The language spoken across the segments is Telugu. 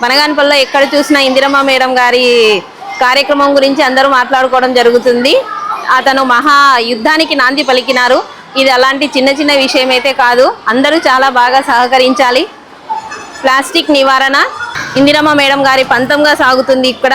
బనగానపల్లిలో ఎక్కడ చూసినా ఇందిరమ్మ మేడం గారి కార్యక్రమం గురించి అందరూ మాట్లాడుకోవడం జరుగుతుంది. అతను మహా యుద్ధానికి నాంది పలికినారు. ఇది అలాంటి చిన్న చిన్న విషయం అయితే కాదు. అందరూ చాలా బాగా సహకరించాలి. ప్లాస్టిక్ నివారణ ఇందిరమ్మ మేడం గారి పంతంగా సాగుతుంది ఇక్కడ.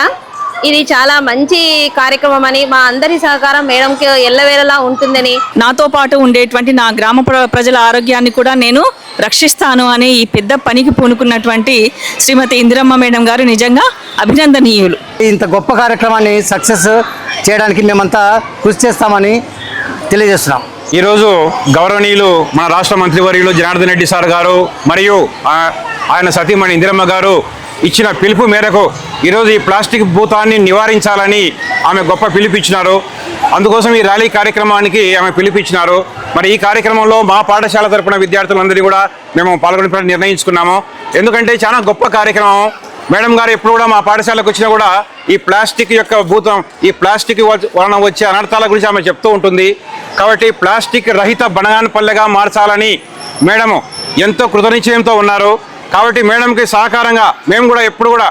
ఇది చాలా మంచి కార్యక్రమం అని, మా అందరి సహకారం మేడంకి ఎల్లవేళలా ఉంటుందని, నాతో పాటు ఉండేటువంటి నా గ్రామ ప్రజల ఆరోగ్యాన్ని కూడా నేను రక్షిస్తాను అని ఈ పెద్ద పనికి పూనుకున్నటువంటి శ్రీమతి ఇందిరమ్మ మేడం గారు నిజంగా అభినందనీయులు. ఇంత గొప్ప కార్యక్రమాన్ని సక్సెస్ చేయడానికి మేమంతా కృషి చేస్తామని తెలియజేస్తున్నాం. ఈరోజు గౌరవనీయులు మన రాష్ట్ర మంత్రివర్యులు జనార్దన్ రెడ్డి సార్ గారు మరియు ఆయన సతీమణి ఇందిరమ్మ గారు ఇచ్చిన పిలుపు మేరకు ఈరోజు ఈ ప్లాస్టిక్ భూతాన్ని నివారించాలని ఆమె గొప్ప పిలుపిచ్చినారు. అందుకోసం ఈ ర్యాలీ కార్యక్రమానికి ఆమె పిలుపిచ్చినారు. మరి ఈ కార్యక్రమంలో మా పాఠశాల తరపున విద్యార్థులందరినీ కూడా మేము పాల్గొనే నిర్ణయించుకున్నాము. ఎందుకంటే చాలా గొప్ప కార్యక్రమం. మేడం గారు ఎప్పుడు కూడా మా పాఠశాలకు వచ్చినా కూడా ఈ ప్లాస్టిక్ యొక్క భూతం, ఈ ప్లాస్టిక్ వలన వచ్చే అనర్థాల గురించి ఆమె చెప్తూ ఉంటుంది. కాబట్టి ప్లాస్టిక్ రహిత బనగానపల్లెగా మార్చాలని మేడము ఎంతో కృతనిశ్చయంతో ఉన్నారు. కాబట్టి మేడంకి సహకారంగా మేము కూడా ఎప్పుడు కూడా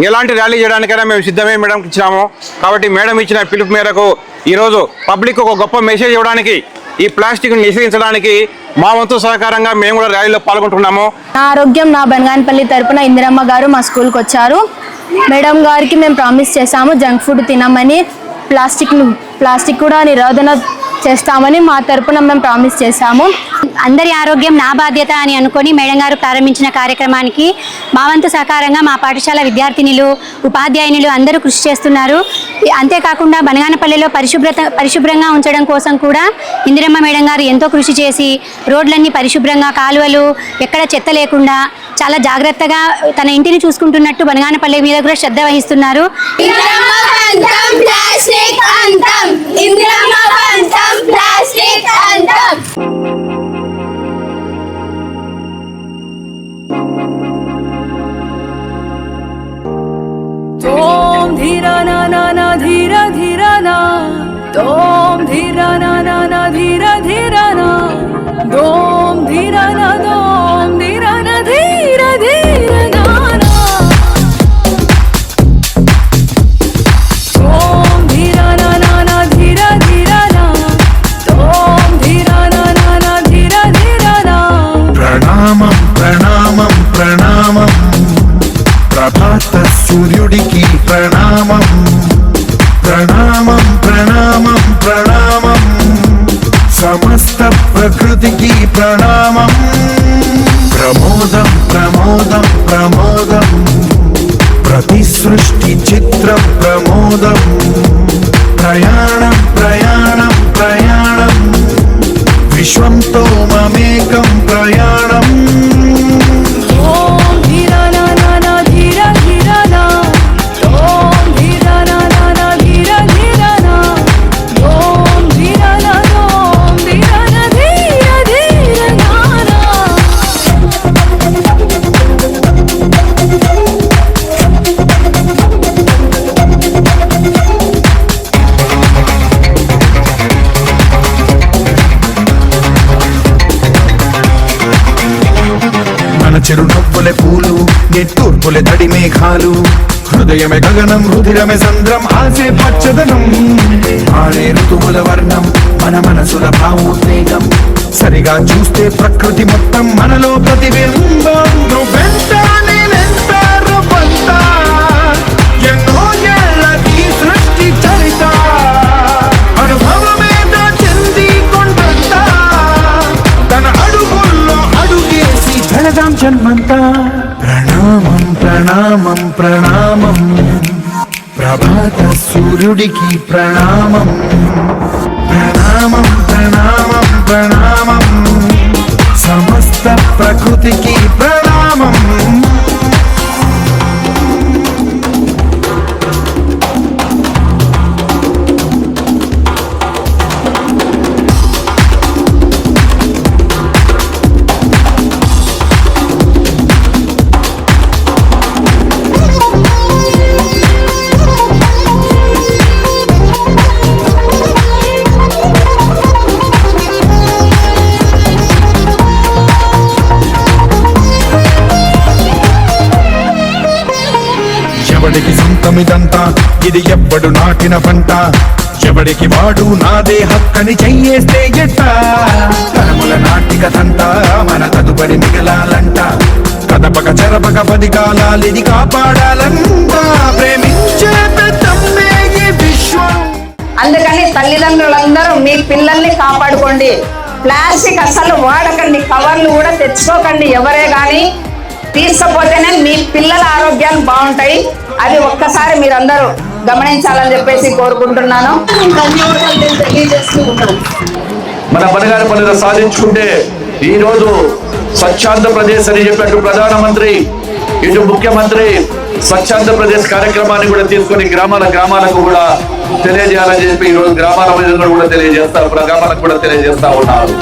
ఎలాంటి ర్యాలీ చేయడానికైనా మేము సిద్ధమే మేడంకి ఇచ్చినాము. కాబట్టి మేడం ఇచ్చిన పిలుపు మేరకు ఈరోజు పబ్లిక్ ఒక గొప్ప మెసేజ్ ఇవ్వడానికి, ఈ ప్లాస్టిక్ని నిషేధించడానికి మా వంతు సహకారంగా మేము కూడా ర్యాలీలో పాల్గొంటున్నాము. నా ఆరోగ్యం నా బనగానపల్లి తరపున ఇందిరమ్మ గారు మా స్కూల్కి వచ్చారు. మేడం గారికి మేము ప్రామిస్ చేశాము జంక్ ఫుడ్ తినమని, ప్లాస్టిక్ కూడా నిరోధన చేస్తామని మా తరపున మేము ప్రామిస్ చేశాము. అందరి ఆరోగ్యం నా బాధ్యత అని అనుకొని మేడం గారు ప్రారంభించిన కార్యక్రమానికి మా వంతు సహకారంగా మా పాఠశాల విద్యార్థినులు, ఉపాధ్యాయునులు అందరూ కృషి చేస్తున్నారు. అంతేకాకుండా బనగానపల్లిలో పరిశుభ్రంగా ఉంచడం కోసం కూడా ఇందిరమ్మ మేడం గారు ఎంతో కృషి చేసి రోడ్లన్నీ పరిశుభ్రంగా, కాలువలు ఎక్కడ చెత్త లేకుండా చాలా జాగ్రత్తగా తన ఇంటిని చూసుకుంటున్నట్టు బనగానపల్లి మీద కూడా శ్రద్ధ వహిస్తున్నారు. तोम धीरा ना ना ना धीरा धीरा ना, तोम धीरा ना ना ना धीरा धीरा ना, दोम धीरा ना दोम धीरा ना धीरा धीरा ना ना, तोम धीरा ना ना ना धीरा धीरा ना, तोम धीरा ना ना ना धीरा धीरा ना. प्रणामं प्रणामं प्रणामं ప్రభాత సూర్యుడికి ప్రణామం, ప్రణామం ప్రణామం ప్రణామం సమస్త ప్రకృతికి ప్రణామం. ప్రమోదం ప్రమోదం ప్రమోదం ప్రతి సృష్టి చిత్రం ప్రమోదం. ప్రయాణం ప్రయాణం ప్రయాణం విశ్వంతో మమేకం ప్రయాణం. చిరునవ్వులే పూలు, నిట్టూర్పులే తడి మేఘాలు, హృదయమే గగనం, రుధిరమే సంద్రం, ఆసే పచ్చదనం, ఆడే ఋతువుల వర్ణం, మన మనసుల భావోద్వేగం. సరిగా చూస్తే ప్రకృతి మొత్తం మనలో ప్రతిబింబం. నువ్వెంత నేనెంత రూపంత, ఎన్నో ఏళ్ళకి సృష్టి చరిత, అనుభవమేదో చెంది కొండంత, తన అడుగుల్లో అడుగేసి జనదాం జన్మంతా. ప్రణామం ప్రణామం ప్రణామం ప్రభాత సూర్యుడికి ప్రణామం, ప్రణామం ప్రణామం ప్రణామం సమస్త ప్రకృతికి ప్రణామం. భూమిదంతా, ఇది ఎవ్వడు నాటిన పంట, ఎవడికి వాడు నాదే హక్కని చెయ్యేస్తే ఎట్ట. తరముల నాటిక తంట మన తదుపరి మిగలాలంట, కదపక చెరపక 10 కాలాలిది కాపాడాలంట. ప్రేమించే పెద్దమ్మే ఈ విశ్వం. అందుకని తల్లిదండ్రులందరూ మీ పిల్లల్ని కాపాడుకోండి. ప్లాస్టిక్ అసలు వాడకండి, కవర్లు కూడా తెచ్చుకోకండి ఎవరే కానీ. తీసుకపోతేనే మీ పిల్లల ఆరోగ్యాలు బాగుంటాయి. అది ఒక్కసారి మీరందరూ గమనించాలని చెప్పేసి కోరుకుంటున్నాను. మన బనగానపల్లిలో సాధించుకుంటే ఈరోజు స్వచ్ఛాంధ్రప్రదేశ్ అని చెప్పినట్టు ప్రధానమంత్రి ఇటు ముఖ్యమంత్రి స్వచ్ఛాంధ్రప్రదేశ్ కార్యక్రమాన్ని కూడా తీసుకొని గ్రామాలకు కూడా తెలియజేయాలని చెప్పి ఈరోజు గ్రామాలకు కూడా తెలియజేస్తా ఉన్నారు.